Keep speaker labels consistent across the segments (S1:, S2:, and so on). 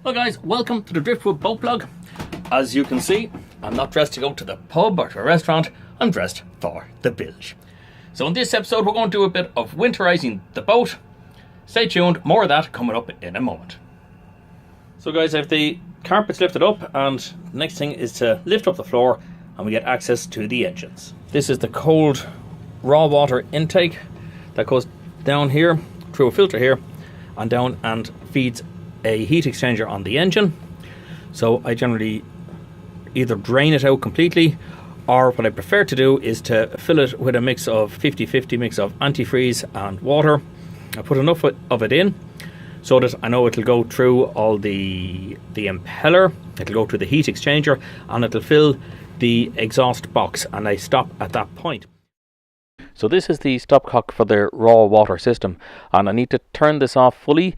S1: Well guys, welcome to the Driftwood boat vlog. As you can see, I'm not dressed to go to the pub or to a restaurant, I'm dressed for the bilge. So in this episode we're going to do a bit of winterizing the boat. Stay tuned, more of that coming up in a moment. So guys, I have the carpets lifted up and the next thing is to lift up the floor and we get access to the engines. This is the cold raw water intake that goes down here through a filter here and down and feeds a heat exchanger on the engine. So I generally either drain it out completely, or what I prefer to do is to fill it with a mix of 50-50 mix of antifreeze and water. I put enough of it in so that I know it'll go through all the impeller, it'll go through the heat exchanger, and it'll fill the exhaust box, and I stop at that point. So this is the stopcock for the raw water system, and I need to turn this off fully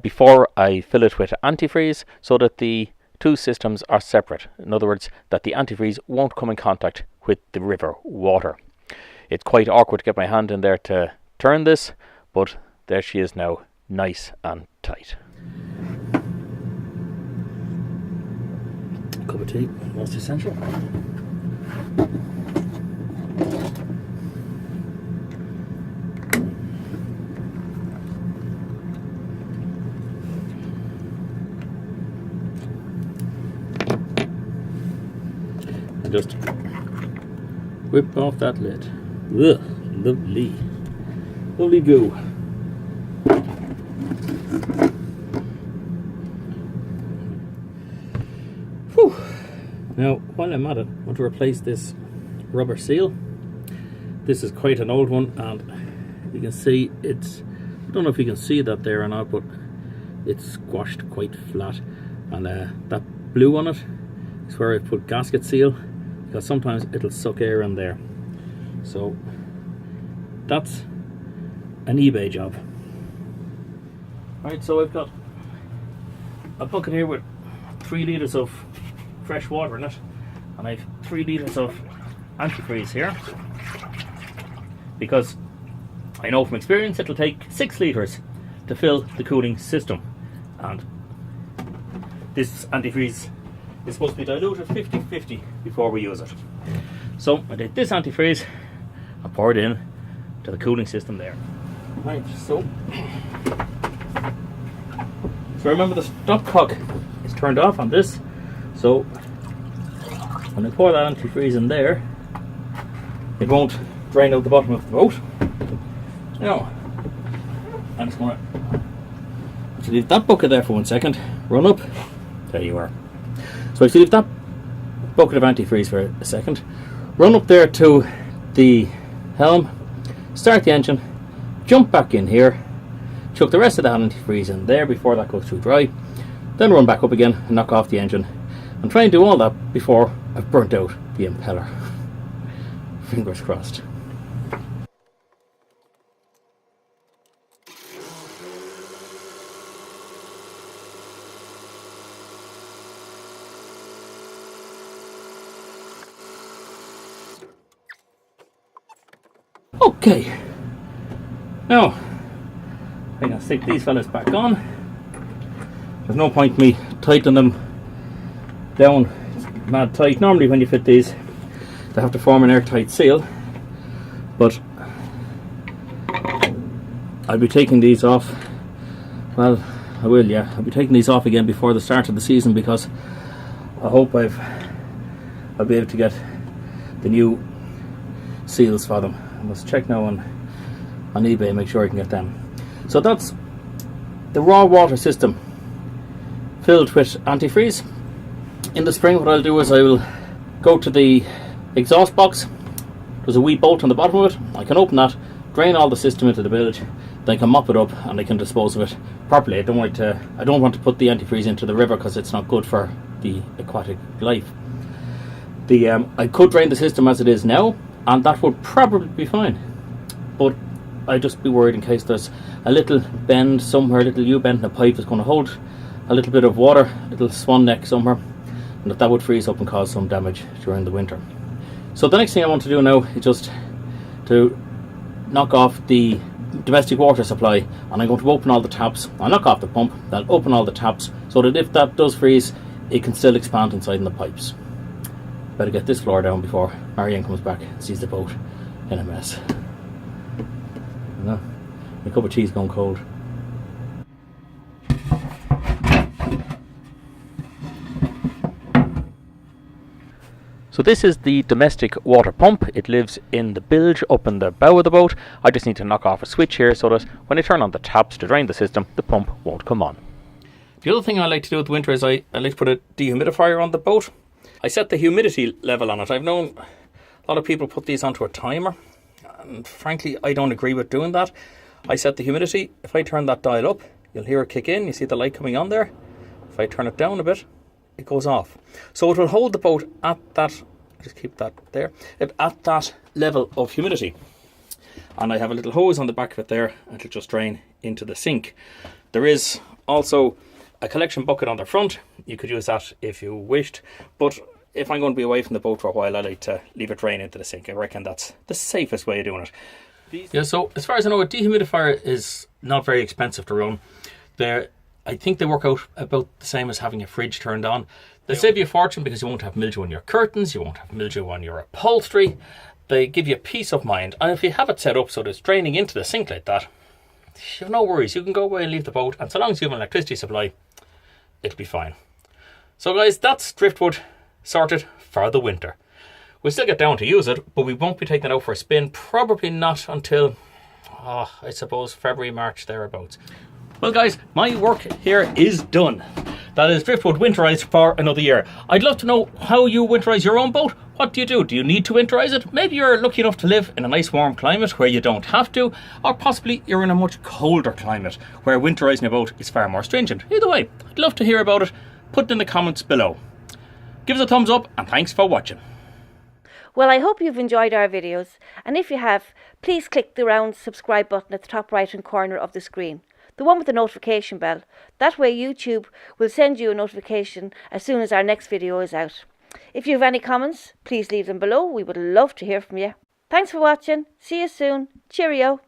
S1: before I fill it with antifreeze so that the two systems are separate. In other words, that the antifreeze won't come in contact with the river water. It's quite awkward to get my hand in there to turn this, but there she is now, nice and tight. Cup of tea, most essential. And just whip off that lid. Ugh, lovely. Lovely goo. Whew. Now, while I'm at it, I want to replace this rubber seal. This is quite an old one, and you can see it's, I don't know if you can see that there or not, but it's squashed quite flat. And that blue on it is where I put gasket seal, because sometimes it'll suck air in there. So that's an eBay job. Right, so I've got a bucket here with 3 litres of fresh water in it, and I've 3 litres of antifreeze here, because I know from experience it'll take 6 litres to fill the cooling system, and this antifreeze is supposed to be diluted 50-50 before we use it. So I did this antifreeze and poured it in to the cooling system there. Right, so remember the stopcock is turned off on this, so when I pour that antifreeze in there, it won't drain out the bottom of the boat. Now, I'm just going to leave that bucket there for 1 second, run up, there you are. So if you leave that bucket of antifreeze for a second, run up there to the helm, start the engine, jump back in here, chuck the rest of that antifreeze in there before that goes too dry, then run back up again and knock off the engine, and try and do all that before I've burnt out the impeller. Fingers crossed. Okay, now I'm going to stick these fellas back on. There's no point me tightening them down mad tight. Normally when you fit these they have to form an airtight seal, but I'll be taking these off. Well, I will, yeah, I'll be taking these off again before the start of the season, because I hope I'll be able to get the new seals for them. I must check now on eBay and make sure I can get them. So that's the raw water system filled with antifreeze. In the spring what I'll do is I will go to the exhaust box. There's a wee bolt on the bottom of it. I can open that, drain all the system into the bilge, then I can mop it up and I can dispose of it properly. I don't want to put the antifreeze into the river because it's not good for the aquatic life. I could drain the system as it is now, and that would probably be fine, but I'd just be worried in case there's a little bend somewhere, a little U-bend in the pipe that's going to hold a little bit of water, a little swan neck somewhere, and that would freeze up and cause some damage during the winter. So the next thing I want to do now is just to knock off the domestic water supply, and I'm going to open all the taps. I'll knock off the pump, then open all the taps, so that if that does freeze, it can still expand inside in the pipes. Better get this floor down before Marianne comes back and sees the boat in a mess. My cup of tea's gone cold. So this is the domestic water pump. It lives in the bilge up in the bow of the boat. I just need to knock off a switch here so that when I turn on the taps to drain the system, the pump won't come on. The other thing I like to do with winter is I like to put a dehumidifier on the boat. I set the humidity level on it. I've known a lot of people put these onto a timer, and frankly I don't agree with doing that. I set the humidity. If I turn that dial up, you'll hear it kick in. You see the light coming on there. If I turn it down a bit, it goes off. So it will hold the boat at that, just keep that there, at that level of humidity. And I have a little hose on the back of it there, and it'll just drain into the sink. There is also a collection bucket on the front. You could use that if you wished, but if I'm going to be away from the boat for a while, I like to leave it drain into the sink. I reckon that's the safest way of doing it. Yeah, so as far as I know, a dehumidifier is not very expensive to run. I think they work out about the same as having a fridge turned on. They save you a fortune because you won't have mildew on your curtains, you won't have mildew on your upholstery. They give you peace of mind. And if you have it set up so that it's draining into the sink like that, you have no worries. You can go away and leave the boat, and so long as you have an electricity supply, it'll be fine. So guys, that's Driftwood sorted for the winter. We'll still get down to use it, but we won't be taking it out for a spin. Probably not until, I suppose, February, March, thereabouts. Well guys, my work here is done. That is Driftwood winterized for another year. I'd love to know how you winterize your own boat. What do you do? Do you need to winterize it? Maybe you're lucky enough to live in a nice warm climate where you don't have to, or possibly you're in a much colder climate where winterizing your boat is far more stringent. Either way, I'd love to hear about it. Put it in the comments below. Give us a thumbs up and thanks for watching.
S2: Well, I hope you've enjoyed our videos, and if you have, please click the round subscribe button at the top right hand corner of the screen. The one with the notification bell. That way YouTube will send you a notification as soon as our next video is out. If you have any comments, please leave them below. We would love to hear from you. Thanks for watching. See you soon. Cheerio.